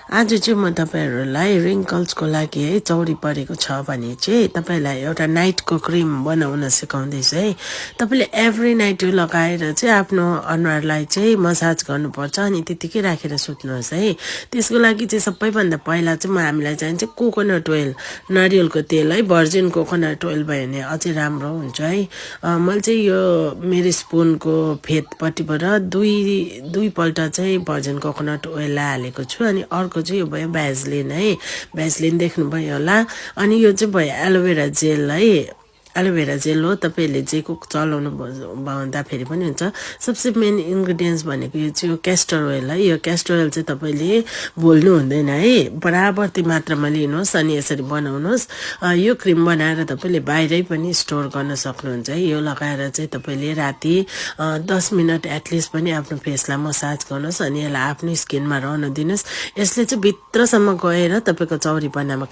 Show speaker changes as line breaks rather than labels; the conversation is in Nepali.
आज चाहिँ म तपाईहरुलाई रिङ्कल्सको लागि है चौरी परेको छ भने चाहिँ तपाईलाई एउटा नाइटको क्रिम बनाउन सिकाउँदैछु है। तपाईले एभ्री नाइट यो लगाएर चाहिँ आफ्नो अनुहारलाई चाहिँ मसाज गर्नुपर्छ अनि त्यतिकै राखेर सुत्नुहोस् है। त्यसको लागि चाहिँ सबैभन्दा पहिला चाहिँ हामीलाई चाहिन्छ कोकोनट ओइल, नारियलको तेल है, भर्जिन कोकोनट ओइल भयो भने अझै राम्रो हुन्छ है। मैले चाहिँ यो मेरो स्पुनको फेदपट्टिबाट दुई पल्ट चाहिँ भर्जिन कोकोनट ओइल हालेको छु अनि अर्को चाहिँ यो भयो भ्याजलिन है। भ्याजलिन देख्नुभयो होला। अनि यो चाहिँ भयो एलोभेरा जेल है। एलोभेरा जेल हो, तपाईले जेको चलाउनु भन्दाखेरि पनि हुन्छ। सबसे मेन इन्ग्रेडियन्ट्स भनेको यो चाहिँ क्यास्टर ओइल है। यो क्यास्टर ओइल चाहिँ तपाईले भुल्नु हुँदैन है। बराबरती मात्रामा लिनुहोस् अनि यसरी बनाउनुहोस्। यो क्रिम बनाएर तपाईले बाहिरै पनि स्टोर गर्न सक्नुहुन्छ है। यो लगाएर चाहिँ तपाईले राति 10 मिनट एटलिस्ट पनि आफ्नो फेसलाई मसाज गर्नुहोस् अनि यसलाई आफ्नो स्किनमा रहन दिनुहोस्। यसले चाहिँ भित्रसम्म गएर तपाईको चौरीपनामा